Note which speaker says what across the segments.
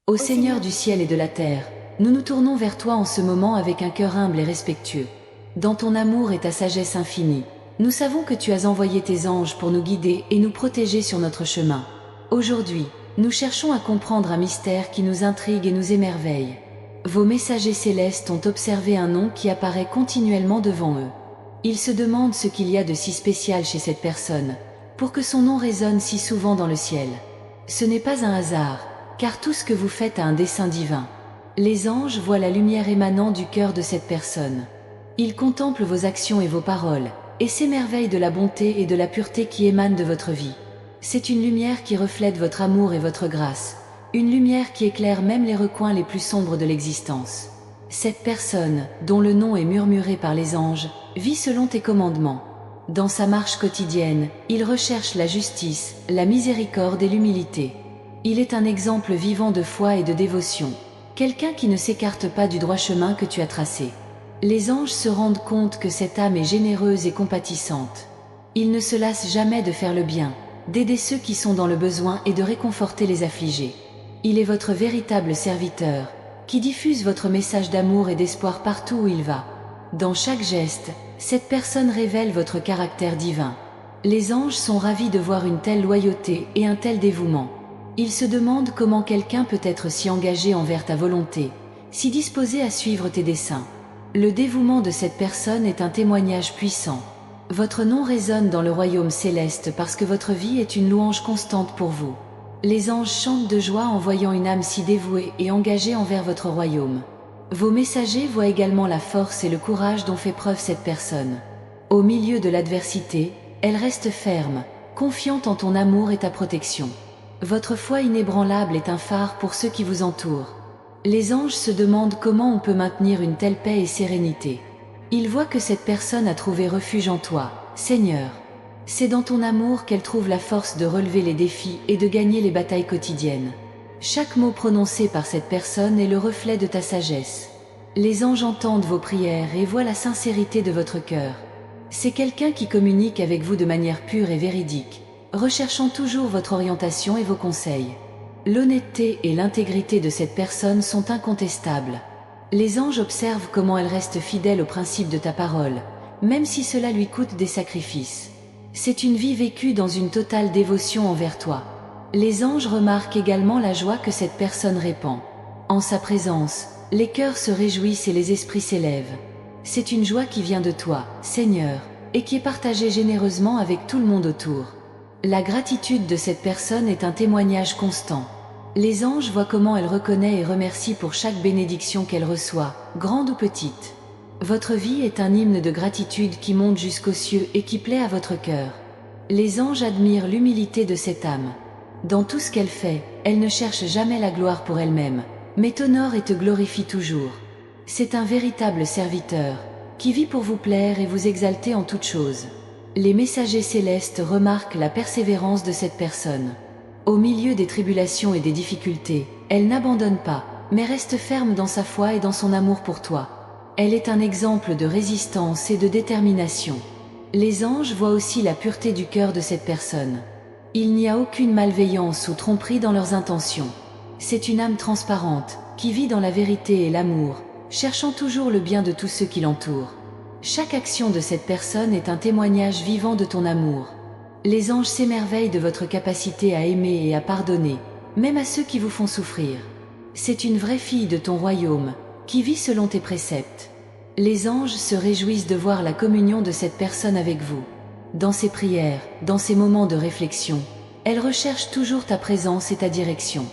Speaker 1: Ô Seigneur du ciel et de la terre, nous nous tournons vers toi en ce moment avec un cœur humble et respectueux. Dans ton amour et ta sagesse infinie, nous savons que tu as envoyé tes anges pour nous guider et nous protéger sur notre chemin. Aujourd'hui, nous cherchons à comprendre un mystère qui nous intrigue et nous émerveille. Vos messagers célestes ont observé un nom qui apparaît continuellement devant eux. Ils se demandent ce qu'il y a de si spécial chez cette personne, pour que son nom résonne si souvent dans le ciel. Ce n'est pas un hasard, car tout ce que vous faites a un dessein divin. Les anges voient la lumière émanant du cœur de cette personne. Ils contemplent vos actions et vos paroles, et s'émerveillent de la bonté et de la pureté qui émanent de votre vie. C'est une lumière qui reflète votre amour et votre grâce, une lumière qui éclaire même les recoins les plus sombres de l'existence. Cette personne, dont le nom est murmuré par les anges, vit selon tes commandements. Dans sa marche quotidienne, il recherche la justice, la miséricorde et l'humilité. Il est un exemple vivant de foi et de dévotion, quelqu'un qui ne s'écarte pas du droit chemin que tu as tracé. Les anges se rendent compte que cette âme est généreuse et compatissante. Ils ne se lassent jamais de faire le bien, d'aider ceux qui sont dans le besoin et de réconforter les affligés. Il est votre véritable serviteur, qui diffuse votre message d'amour et d'espoir partout où il va. Dans chaque geste, cette personne révèle votre caractère divin. Les anges sont ravis de voir une telle loyauté et un tel dévouement. Ils se demandent comment quelqu'un peut être si engagé envers ta volonté, si disposé à suivre tes desseins. Le dévouement de cette personne est un témoignage puissant. Votre nom résonne dans le royaume céleste parce que votre vie est une louange constante pour vous. Les anges chantent de joie en voyant une âme si dévouée et engagée envers votre royaume. Vos messagers voient également la force et le courage dont fait preuve cette personne. Au milieu de l'adversité, elle reste ferme, confiante en ton amour et ta protection. Votre foi inébranlable est un phare pour ceux qui vous entourent. Les anges se demandent comment on peut maintenir une telle paix et sérénité. Ils voient que cette personne a trouvé refuge en toi, Seigneur. C'est dans ton amour qu'elle trouve la force de relever les défis et de gagner les batailles quotidiennes. Chaque mot prononcé par cette personne est le reflet de ta sagesse. Les anges entendent vos prières et voient la sincérité de votre cœur. C'est quelqu'un qui communique avec vous de manière pure et véridique, recherchant toujours votre orientation et vos conseils. L'honnêteté et l'intégrité de cette personne sont incontestables. Les anges observent comment elle reste fidèle aux principes de ta parole, même si cela lui coûte des sacrifices. C'est une vie vécue dans une totale dévotion envers toi. Les anges remarquent également la joie que cette personne répand. En sa présence, les cœurs se réjouissent et les esprits s'élèvent. C'est une joie qui vient de toi, Seigneur, et qui est partagée généreusement avec tout le monde autour. La gratitude de cette personne est un témoignage constant. Les anges voient comment elle reconnaît et remercie pour chaque bénédiction qu'elle reçoit, grande ou petite. Votre vie est un hymne de gratitude qui monte jusqu'aux cieux et qui plaît à votre cœur. Les anges admirent l'humilité de cette âme. Dans tout ce qu'elle fait, elle ne cherche jamais la gloire pour elle-même, mais t'honore et te glorifie toujours. C'est un véritable serviteur, qui vit pour vous plaire et vous exalter en toutes choses. Les messagers célestes remarquent la persévérance de cette personne. Au milieu des tribulations et des difficultés, elle n'abandonne pas, mais reste ferme dans sa foi et dans son amour pour toi. Elle est un exemple de résistance et de détermination. Les anges voient aussi la pureté du cœur de cette personne. Il n'y a aucune malveillance ou tromperie dans leurs intentions. C'est une âme transparente, qui vit dans la vérité et l'amour, cherchant toujours le bien de tous ceux qui l'entourent. Chaque action de cette personne est un témoignage vivant de ton amour. Les anges s'émerveillent de votre capacité à aimer et à pardonner, même à ceux qui vous font souffrir. C'est une vraie fille de ton royaume, qui vit selon tes préceptes. Les anges se réjouissent de voir la communion de cette personne avec vous. Dans ses prières, dans ses moments de réflexion, elle recherche toujours ta présence et ta direction.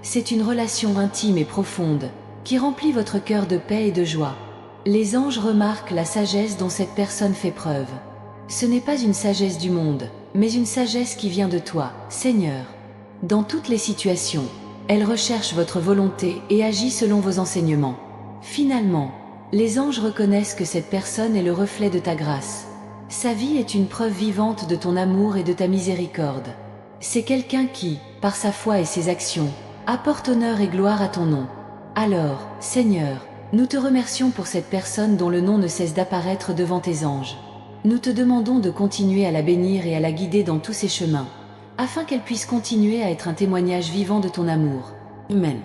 Speaker 1: C'est une relation intime et profonde, qui remplit votre cœur de paix et de joie. Les anges remarquent la sagesse dont cette personne fait preuve. Ce n'est pas une sagesse du monde, mais une sagesse qui vient de toi, Seigneur. Dans toutes les situations, elle recherche votre volonté et agit selon vos enseignements. Finalement, les anges reconnaissent que cette personne est le reflet de ta grâce. Sa vie est une preuve vivante de ton amour et de ta miséricorde. C'est quelqu'un qui, par sa foi et ses actions, apporte honneur et gloire à ton nom. Alors, Seigneur, nous te remercions pour cette personne dont le nom ne cesse d'apparaître devant tes anges. Nous te demandons de continuer à la bénir et à la guider dans tous ses chemins, afin qu'elle puisse continuer à être un témoignage vivant de ton amour. Amen.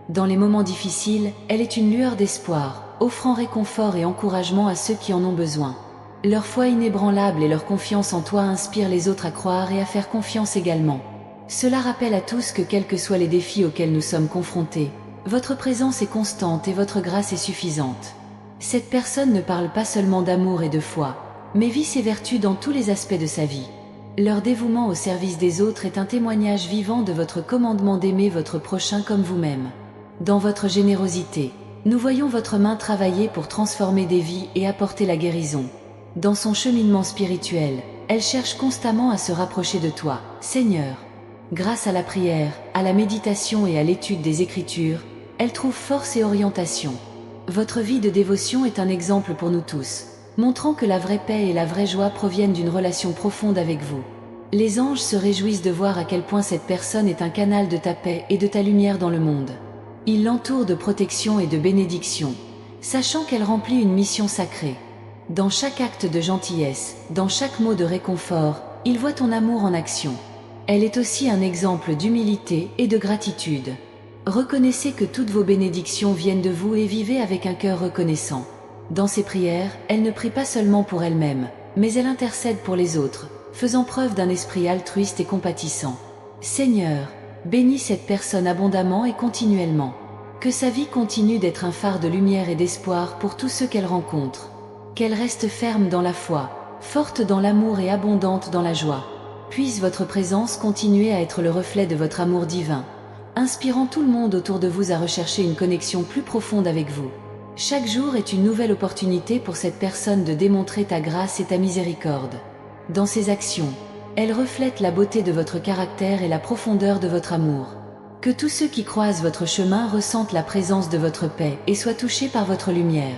Speaker 1: Dans les moments difficiles, elle est une lueur d'espoir, offrant réconfort et encouragement à ceux qui en ont besoin. Leur foi inébranlable et leur confiance en toi inspirent les autres à croire et à faire confiance également. Cela rappelle à tous que quels que soient les défis auxquels nous sommes confrontés, votre présence est constante et votre grâce est suffisante. Cette personne ne parle pas seulement d'amour et de foi, mais vit ses vertus dans tous les aspects de sa vie. Leur dévouement au service des autres est un témoignage vivant de votre commandement d'aimer votre prochain comme vous-même. Dans votre générosité, nous voyons votre main travailler pour transformer des vies et apporter la guérison. Dans son cheminement spirituel, elle cherche constamment à se rapprocher de toi, Seigneur. Grâce à la prière, à la méditation et à l'étude des Écritures, elle trouve force et orientation. Votre vie de dévotion est un exemple pour nous tous, montrant que la vraie paix et la vraie joie proviennent d'une relation profonde avec vous. Les anges se réjouissent de voir à quel point cette personne est un canal de ta paix et de ta lumière dans le monde. Ils l'entourent de protection et de bénédiction, sachant qu'elle remplit une mission sacrée. Dans chaque acte de gentillesse, dans chaque mot de réconfort, ils voient ton amour en action. Elle est aussi un exemple d'humilité et de gratitude. Reconnaissez que toutes vos bénédictions viennent de vous et vivez avec un cœur reconnaissant. Dans ses prières, elle ne prie pas seulement pour elle-même, mais elle intercède pour les autres, faisant preuve d'un esprit altruiste et compatissant. Seigneur, bénis cette personne abondamment et continuellement. Que sa vie continue d'être un phare de lumière et d'espoir pour tous ceux qu'elle rencontre. Qu'elle reste ferme dans la foi, forte dans l'amour et abondante dans la joie. Puisse votre présence continuer à être le reflet de votre amour divin, inspirant tout le monde autour de vous à rechercher une connexion plus profonde avec vous. Chaque jour est une nouvelle opportunité pour cette personne de démontrer ta grâce et ta miséricorde. Dans ses actions, elle reflète la beauté de votre caractère et la profondeur de votre amour. Que tous ceux qui croisent votre chemin ressentent la présence de votre paix et soient touchés par votre lumière.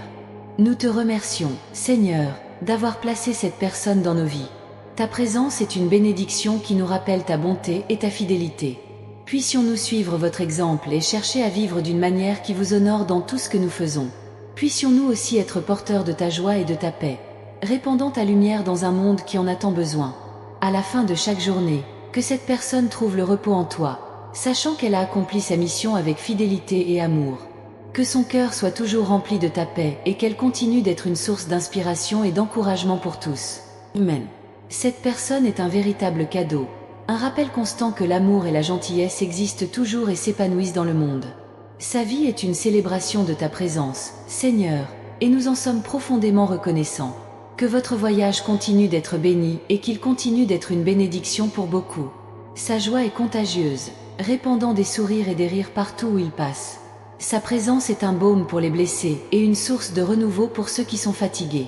Speaker 1: Nous te remercions, Seigneur, d'avoir placé cette personne dans nos vies. Ta présence est une bénédiction qui nous rappelle ta bonté et ta fidélité. Puissions-nous suivre votre exemple et chercher à vivre d'une manière qui vous honore dans tout ce que nous faisons. Puissions-nous aussi être porteurs de ta joie et de ta paix, répandant ta lumière dans un monde qui en a tant besoin. À la fin de chaque journée, que cette personne trouve le repos en toi, sachant qu'elle a accompli sa mission avec fidélité et amour. Que son cœur soit toujours rempli de ta paix et qu'elle continue d'être une source d'inspiration et d'encouragement pour tous. Amen. Cette personne est un véritable cadeau, un rappel constant que l'amour et la gentillesse existent toujours et s'épanouissent dans le monde. Sa vie est une célébration de ta présence, Seigneur, et nous en sommes profondément reconnaissants. Que votre voyage continue d'être béni et qu'il continue d'être une bénédiction pour beaucoup. Sa joie est contagieuse, répandant des sourires et des rires partout où il passe. Sa présence est un baume pour les blessés et une source de renouveau pour ceux qui sont fatigués.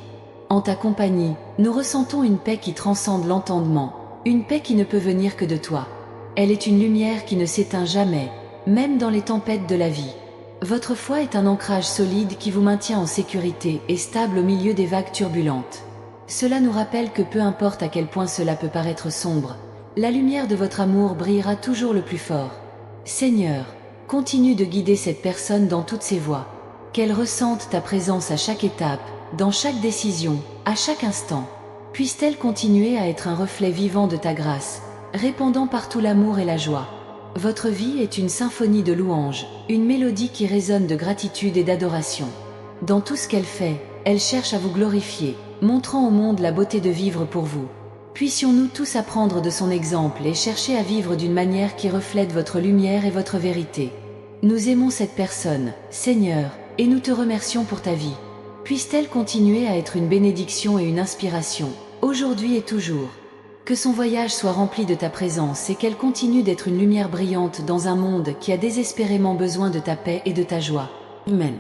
Speaker 1: En ta compagnie, nous ressentons une paix qui transcende l'entendement, une paix qui ne peut venir que de toi. Elle est une lumière qui ne s'éteint jamais, même dans les tempêtes de la vie. Votre foi est un ancrage solide qui vous maintient en sécurité et stable au milieu des vagues turbulentes. Cela nous rappelle que peu importe à quel point cela peut paraître sombre, la lumière de votre amour brillera toujours le plus fort. Seigneur, continue de guider cette personne dans toutes ses voies. Qu'elle ressente ta présence à chaque étape, dans chaque décision, à chaque instant. Puisse-t-elle continuer à être un reflet vivant de ta grâce, répandant partout l'amour et la joie. Votre vie est une symphonie de louanges, une mélodie qui résonne de gratitude et d'adoration. Dans tout ce qu'elle fait, elle cherche à vous glorifier, montrant au monde la beauté de vivre pour vous. Puissions-nous tous apprendre de son exemple et chercher à vivre d'une manière qui reflète votre lumière et votre vérité. Nous aimons cette personne, Seigneur, et nous te remercions pour ta vie. Puisse-t-elle continuer à être une bénédiction et une inspiration, aujourd'hui et toujours. Que son voyage soit rempli de ta présence et qu'elle continue d'être une lumière brillante dans un monde qui a désespérément besoin de ta paix et de ta joie. Amen.